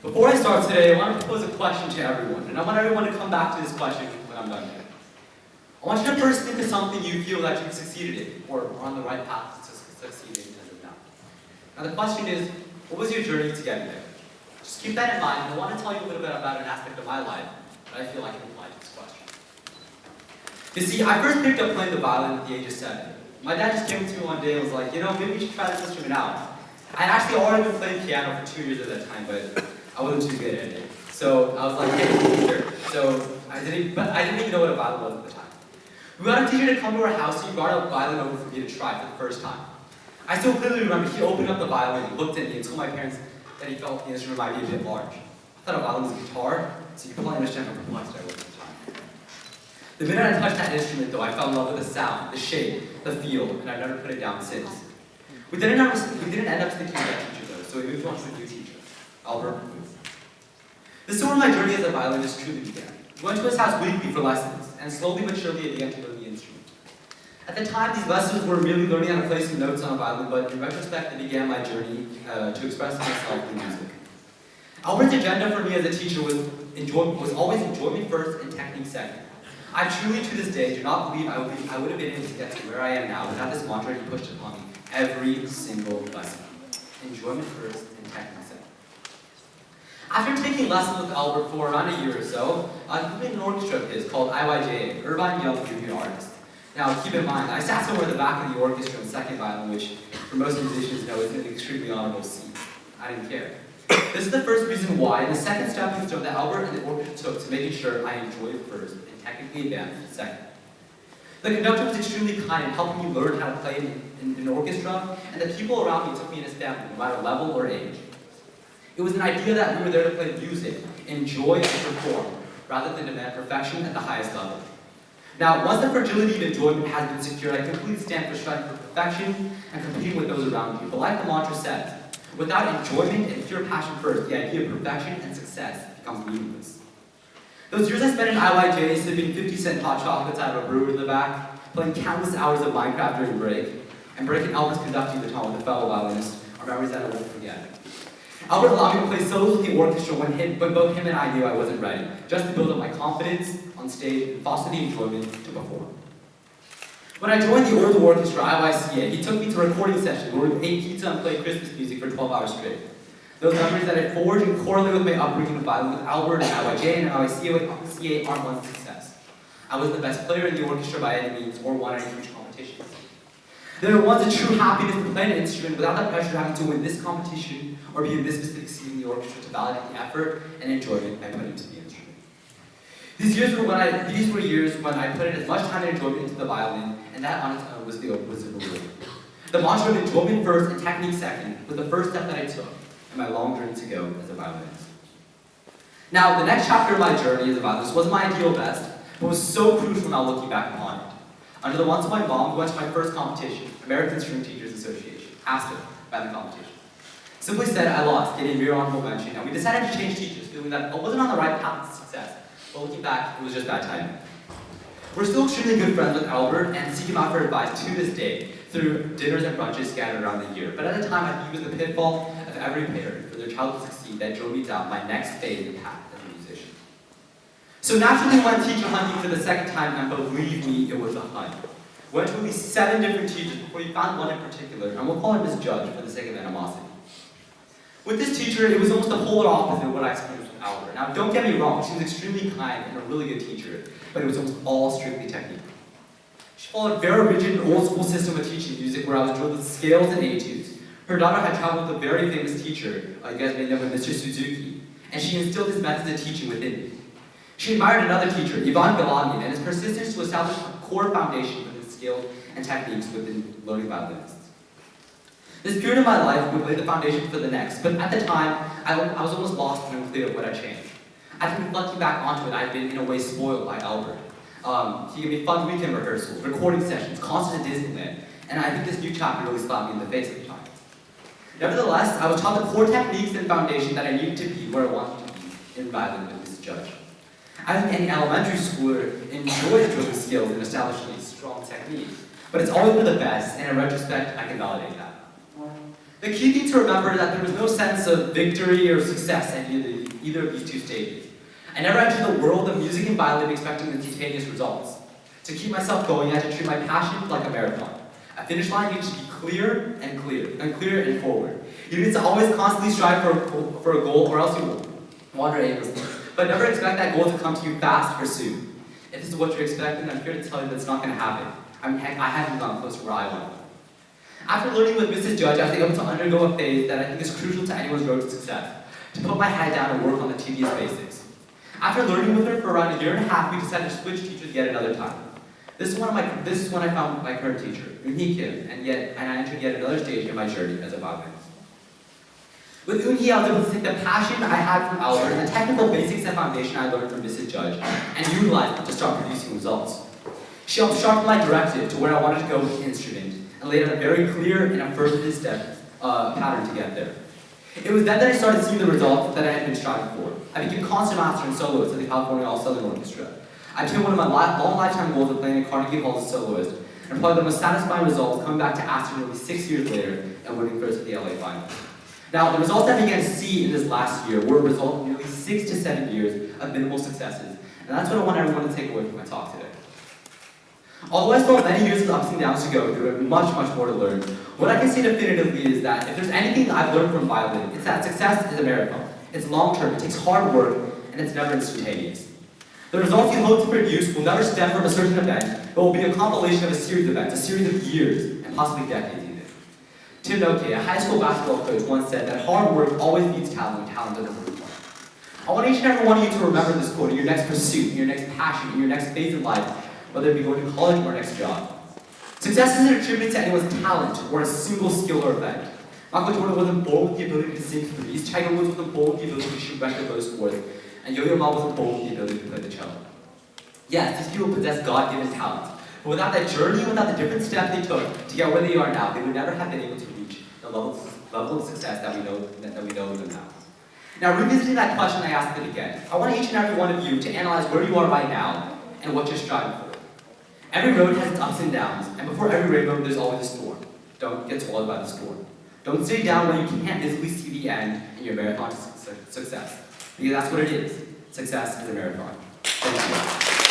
Before I start today, I want to pose a question to everyone, and I want everyone to come back to this question when I'm done here. I want you to first think of something you feel that you've succeeded in, or are on the right path to succeeding as of now. Now the question is, what was your journey to getting there? Just keep that in mind, and I want to tell you a little bit about an aspect of my life that I feel I can apply to this question. You see, I first picked up playing the violin at the age of 7. My dad just came to me one day and was like, maybe you should try this instrument out. I had actually already been playing piano for 2 years at that time, but I wasn't too good at it. So I was like, hey, teacher. So I didn't even know what a violin was at the time. We got a teacher to come to our house, so he brought a violin over for me to try for the first time. I still clearly remember he opened up the violin, he looked at me, and told my parents that he felt the instrument might be a bit large. I thought a violin was a guitar, so you can probably understand how perplexed I was at the time. The minute I touched that instrument, though, I fell in love with the sound, the shape, the feel, and I've never put it down since. We didn't end up sticking with that teacher, though, so we moved on to a new teacher, Albert. The story of my journey as a violinist truly began. We went to his house weekly for lessons, and slowly but surely I began to learn the instrument. At the time, these lessons were merely learning how to play some notes on a violin, but in retrospect, they began my journey to express myself in music. Albert's agenda for me as a teacher was always enjoyment first and technique second. I truly, to this day, do not believe I would have been able to get to where I am now without this mantra he pushed upon me every single lesson. Enjoyment first and technique second. After taking lessons with Albert for around a year or so, I completed an orchestra of his called IYJA, Irvine Young Junior Artist. Now, keep in mind, I sat somewhere in the back of the orchestra in second violin, which, for most musicians know, is an extremely honorable seat. I didn't care. This is the first reason why, and the second stepping stone that Albert and the orchestra took to making sure I enjoyed first and technically advanced second. The conductor was extremely kind in helping me learn how to play in an orchestra, and the people around me took me in his family, no matter level or age. It was an idea that we were there to play music, enjoy, and perform, rather than demand perfection at the highest level. Now, once the fragility of enjoyment has been secured, I completely stand for striving for perfection and competing with those around you. But like the mantra says, without enjoyment and pure passion first, the idea of perfection and success becomes meaningless. Those years I spent in IYJ sipping 50-cent hot chocolates out of a brewer in the back, playing countless hours of Minecraft during break, and breaking Albert's conducting baton with a fellow violinist are memories that I won't forget. Albert allowed me to play solos with the orchestra when both him and I knew I wasn't ready, just to build up my confidence on stage and foster the enjoyment to perform. When I joined the Urdu Orchestra, IYCA, he took me to a recording session where we ate pizza and played Christmas music for 12 hours straight. Those memories that I forged and correlate with my upbringing of violin with Albert and IYJ and IYCA aren't one success. I wasn't the best player in the orchestra by any means or won any huge competitions. There was a true happiness to play an instrument without the pressure of having to win this competition or be in this specific seat in the orchestra to validate the effort and enjoyment I put into the instrument. These were years when I put in as much time and enjoyment into the violin, and that on its own was the reward. The mantra of enjoyment first and technique second was the first step that I took in my long journey to go as a violinist. Now, the next chapter of my journey as a violinist wasn't my ideal best, but was so crucial now looking back upon it. Under the ones of my mom, we went to my first competition, American String Teachers Association, asked her about the competition. Simply said, I lost, getting a mere honorable mention, and we decided to change teachers, feeling that I wasn't on the right path to success. But looking back, it was just bad timing. We're still extremely good friends with Albert and seek him out for advice to this day through dinners and brunches scattered around the year. But at the time, I think it was the pitfall of every parent for their child to succeed that drove me down my next phase of path as a musician. So naturally, we went teacher hunting for the second time, and believe me, it was a hunt. We went to at least 7 different teachers before we found one in particular, and we'll call him Miss Judge for the sake of animosity. With this teacher, it was almost the polar opposite of what I experienced with Albert. Now, don't get me wrong, she was extremely kind and a really good teacher, but it was almost all strictly technique. She followed a very rigid and old-school system of teaching music where I was drilled with scales and etudes. Her daughter had traveled with a very famous teacher, you guys may know him, Mr. Suzuki, and she instilled his methods of teaching within me. She admired another teacher, Ivan Galamian, and his persistence to establish a core foundation for his skills and techniques within learning violinists. This period of my life would lay the foundation for the next, but at the time, I was almost lost and unclear of what had changed. I think reflecting back onto it, I'd been in a way spoiled by Albert. He gave me fun weekend rehearsals, recording sessions, concerts at Disneyland, and I think this new chapter really slapped me in the face at the time. Nevertheless, I was taught the core techniques and foundation that I needed to be where I wanted to be in violin with Miss Judge. I think any elementary schooler enjoys drilling skills and establishing a strong technique, but it's always for the best, and in retrospect, I can validate that. The key thing to remember is that there was no sense of victory or success at either of these two stages. I never entered the world of music and violin expecting instantaneous results. To keep myself going, I had to treat my passion like a marathon. A finish line needs to be clear and forward. You need to always constantly strive for a goal, or else you will wander aimlessly. But never expect that goal to come to you fast or soon. If this is what you're expecting, I'm here to tell you that it's not going to happen. I mean, heck, I haven't gone close to where I want to go. After learning with Mrs. Judge, I was able to undergo a phase that I think is crucial to anyone's road to success, to put my head down and work on the tedious basics. After learning with her for around a year and a half, we decided to switch teachers yet another time. This is when I found my current teacher, Eun-hee Kim, and I entered yet another stage in my journey as a violinist. With Eun-hee, I was able to take the passion I had from Albert and the technical basics and foundation I learned from Mrs. Judge and utilize them to start producing results. She helped sharpen my directive to where I wanted to go with the instrument and laid out a very clear and affirmative pattern to get there. It was then that I started seeing the results that I had been striving for. I became concertmaster and soloist at the California All-Southern Orchestra. I attained one of my long lifetime goals of playing at Carnegie Hall as a soloist, and probably the most satisfying results coming back to Astor nearly 6 years later and winning first at the LA Finals. Now, the results I began to see in this last year were a result of nearly 6 to 7 years of minimal successes, and that's what I want everyone to take away from my talk today. Although I still have many years of ups and downs to go through and much more to learn, what I can say definitively is that if there's anything that I've learned from violin, it's that success is a marathon. It's long-term, it takes hard work, and it's never instantaneous. The results you hope to produce will never stem from a certain event, but will be a compilation of a series of events, a series of years, and possibly decades even. Tim Noke, a high school basketball coach, once said that hard work always beats talent when talent doesn't perform. I want each and every one of you to remember this quote in your next pursuit, in your next passion, in your next phase of life, whether it be going to college or next job. Success isn't attributed to anyone's talent or a single skill or event. Michael Jordan wasn't born with the ability to sing threes, Tiger Woods wasn't born with the ability to shoot record low scores, and Yo-Yo Ma wasn't born with the ability to play the cello. Yes, these people possess God-given talents, but without that journey, without the different steps they took to get where they are now, they would never have been able to reach the level of success that we know them now. Now, revisiting that question I asked at the beginning, I want each and every one of you to analyze where you are right now and what you're striving for. Every road has its ups and downs, and before every rainbow, there's always a storm. Don't get swallowed by the storm. Don't stay down when you can't visibly see the end in your marathon to success. Because that's what it is. Success is a marathon. Thank you.